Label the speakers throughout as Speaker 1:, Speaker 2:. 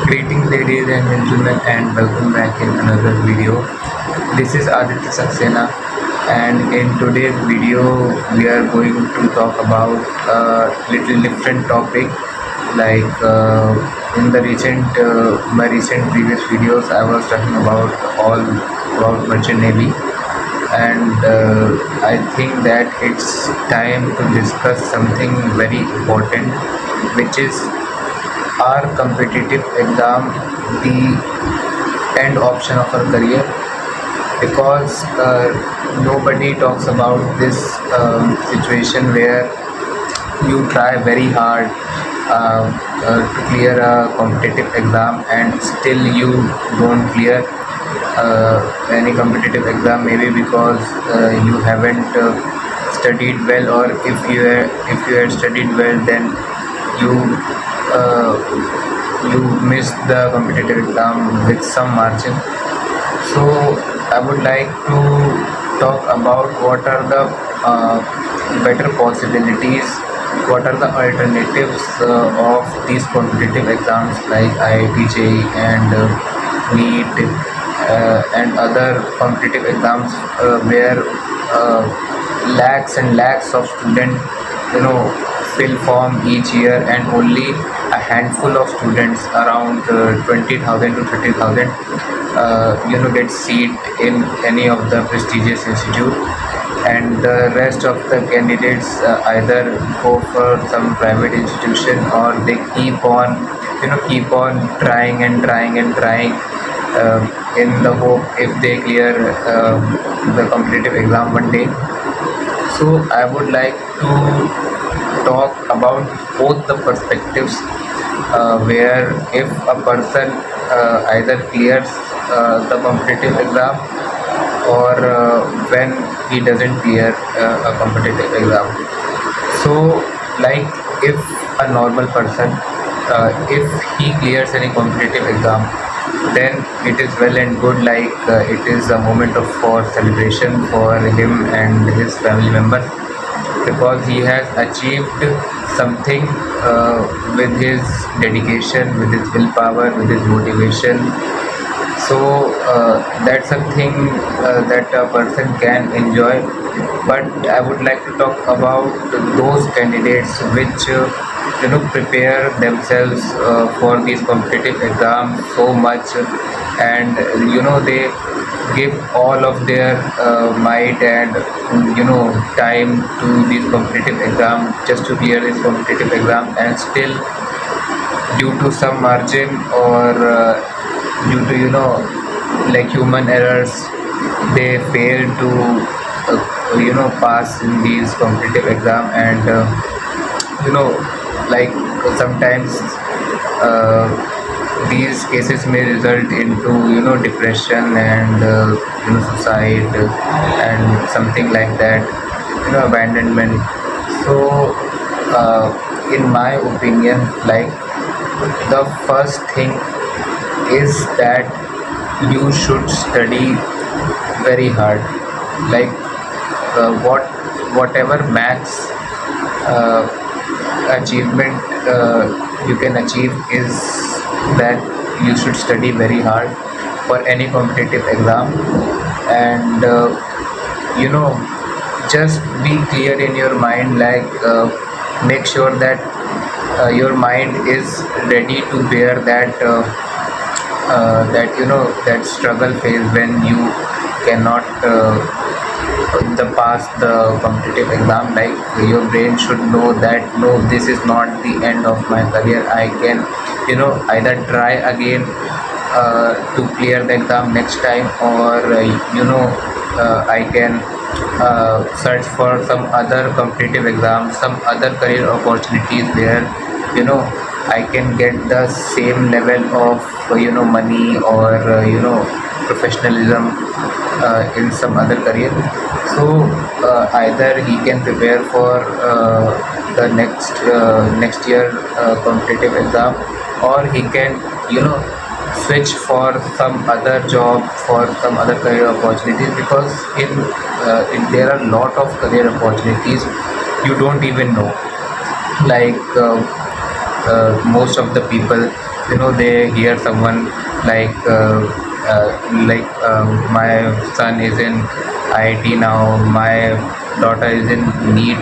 Speaker 1: Greetings ladies and gentlemen and welcome back in another video. This is Aditya Saxena and in today's video we are going to talk about a little different topic like in the my recent previous videos I was talking about all about merchant navy and I think that it's time to discuss something very important, which is, are competitive exam the end option of our career? Because nobody talks about this situation where you try very hard to clear a competitive exam and still you don't clear any competitive exam, maybe because you haven't studied well, or if you had studied well, then you you missed the competitive exam with some margin. So I would like to talk about what are the better possibilities, what are the alternatives of these competitive exams like IIT, JEE and NEET and other competitive exams where lakhs and lakhs of students, fill form each year, and only a handful of students, around 20,000 to 30,000, get seat in any of the prestigious institute, and the rest of the candidates either go for some private institution, or they keep on trying and trying and trying in the hope if they clear the competitive exam one day. So I would like to talk about both the perspectives, where if a person either clears the competitive exam, or when he doesn't clear a competitive exam. So like, if a normal person, if he clears any competitive exam, then it is well and good, like it is a moment of for celebration for him and his family members, because he has achieved something with his dedication, with his willpower, with his motivation. So that's something that a person can enjoy. But I would like to talk about those candidates which prepare themselves for these competitive exams so much, and they give all of their might and time to this competitive exam, just to clear this competitive exam, and still due to some margin, or due to like human errors, they fail to pass in these competitive exam, and like sometimes these cases may result into depression and suicide and something like that, abandonment. So in my opinion, like, the first thing is that you should study very hard, like whatever max achievement you can achieve, is that you should study very hard for any competitive exam, and just be clear in your mind, like make sure that your mind is ready to bear that struggle phase when you cannot the pass the competitive exam. Like, your brain should know that no, this is not the end of my career, I can either try again to clear the exam next time, or I can search for some other competitive exam, some other career opportunities where I can get the same level of money, or professionalism in some other career. So either he can prepare for the next year competitive exam, or he can switch for some other job, for some other career opportunities, because in there are a lot of career opportunities you don't even know, like most of the people they hear someone like my son is in IIT now, my daughter is in NEET,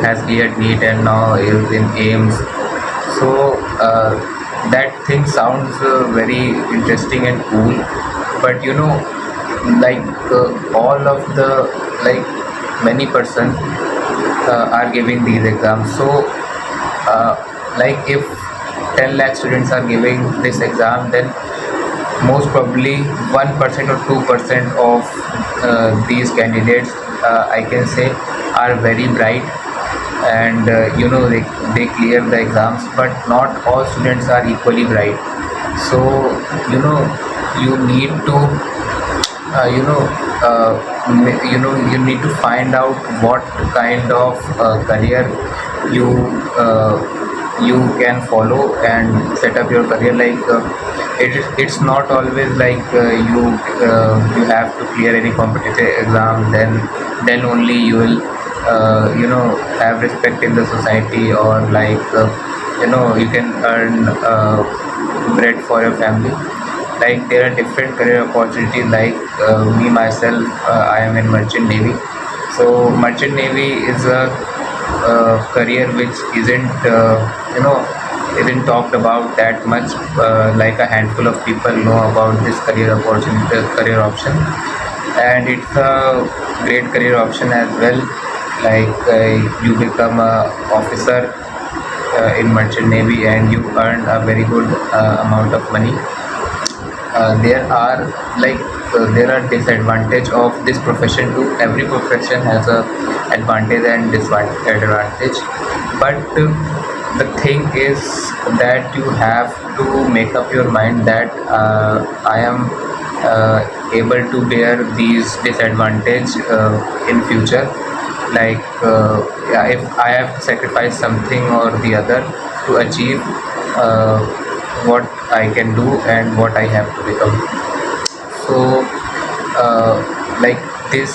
Speaker 1: has cleared NEET and now is in AIMS. So that thing sounds very interesting and cool, but like all of the like many person are giving these exams. So uh, like if 10 lakh students are giving this exam, then most probably 1% or 2% of these candidates, I can say, are very bright, and they clear the exams, but not all students are equally bright. So you need to you need to find out what kind of career you uh, you can follow and set up your career. Like it's not always like you have to clear any competitive exam, then only you will have respect in the society, or like you can earn bread for your family. Like there are different career opportunities. Like me myself, I am in merchant navy. So merchant navy is a career which isn't talked about that much. Like a handful of people know about this career opportunity, career option, and it's a great career option as well. Like you become a officer in merchant navy, and you earn a very good amount of money. There are like there are disadvantage of this profession too. Every profession has a advantage and disadvantage, but the thing is that you have to make up your mind that I am able to bear these disadvantage in future. Like yeah, if I have to sacrifice something or the other to achieve what I can do and what I have to become. So like this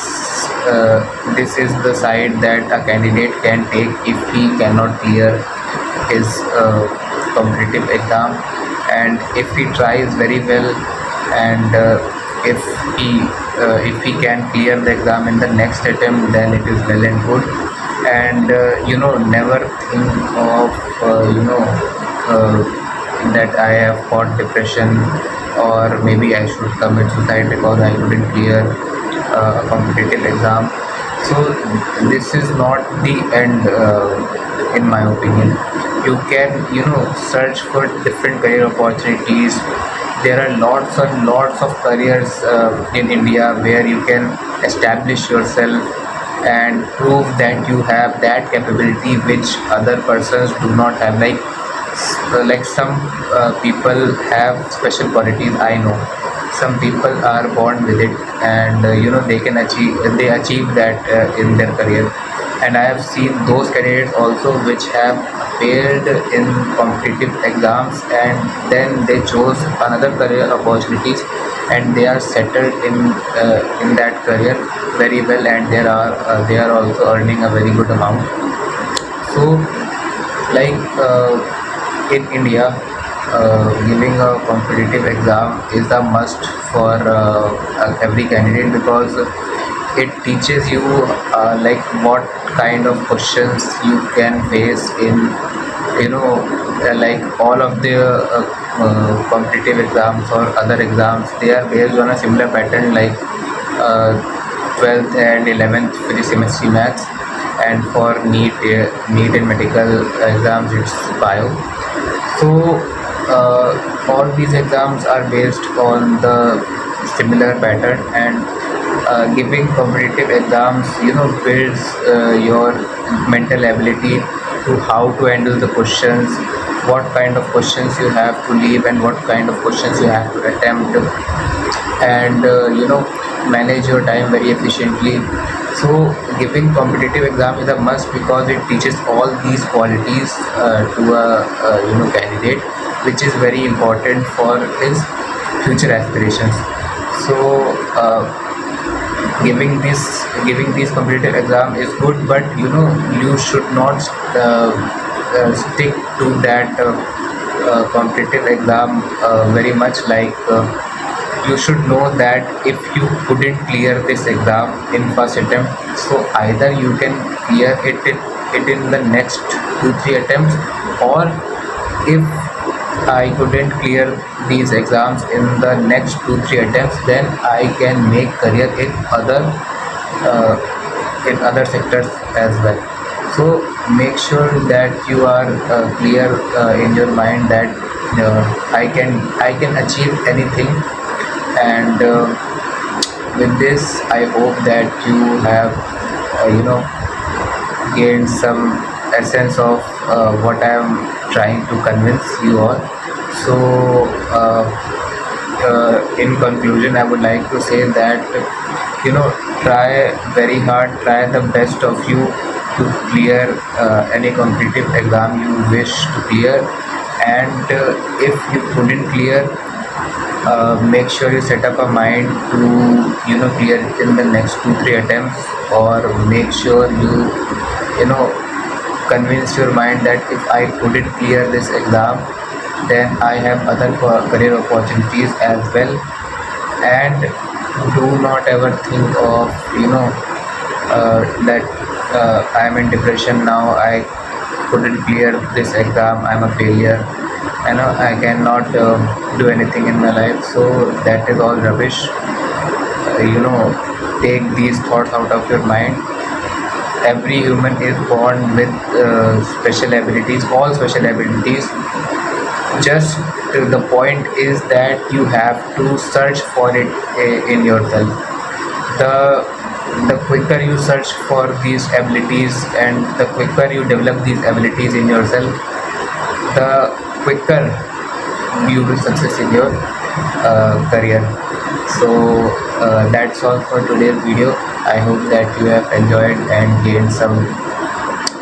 Speaker 1: is the side that a candidate can take if he cannot clear his competitive exam, and if he tries very well, and if he can clear the exam in the next attempt, then it is well and good. And never think of that I have got depression, or maybe I should commit suicide because I couldn't clear a competitive exam. So this is not the end, in my opinion. You can search for different career opportunities. There are lots and lots of careers in India where you can establish yourself and prove that you have that capability which other persons do not have. Like some people have special qualities, I know. Some people are born with it, and they can achieve that in their career. And I have seen those candidates also which have failed in competitive exams, and then they chose another career opportunities, and they are settled in that career very well, and they are also earning a very good amount. So like in India, giving a competitive exam is a must for every candidate, because it teaches you like what kind of questions you can face in like all of the competitive exams or other exams. They are based on a similar pattern, like uh, 12th and 11th for the semester maths, and for NEET and medical exams it's bio. So all these exams are based on the similar pattern, and giving competitive exams builds your mental ability to how to handle the questions, what kind of questions you have to leave and what kind of questions you have to attempt, and manage your time very efficiently. So giving competitive exam is a must, because it teaches all these qualities to a candidate, which is very important for his future aspirations. So giving this competitive exam is good, but you should not stick to that competitive exam very much, like you should know that if you couldn't clear this exam in first attempt, so either you can clear it in the next 2-3 attempts, or if I couldn't clear these exams in the next 2-3 attempts, then I can make career uh, in other sectors as well. So make sure that you are clear in your mind that I can achieve anything, and with this I hope that you have gained some essence of what I am trying to convince you all. So in conclusion, I would like to say that try very hard, try the best of you to clear any competitive exam you wish to clear, and if you couldn't clear, make sure you set up a mind to clear it in the next 2-3 attempts, or make sure you know convince your mind that if I couldn't clear this exam, then I have other career opportunities as well. And do not ever think of that I am in depression now, I couldn't clear this exam, I'm a failure, I cannot do anything in my life. So that is all rubbish. Take these thoughts out of your mind. Every human is born with special abilities, all special abilities. Just the point is that you have to search for it in yourself. The quicker you search for these abilities, and the quicker you develop these abilities in yourself, the quicker you will success in your career. So that's all for today's video. I hope that you have enjoyed and gained some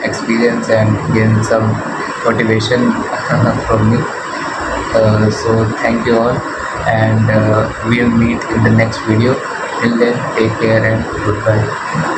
Speaker 1: experience and gained some motivation from me. So thank you all, and we'll meet in the next video. Till then, take care and goodbye.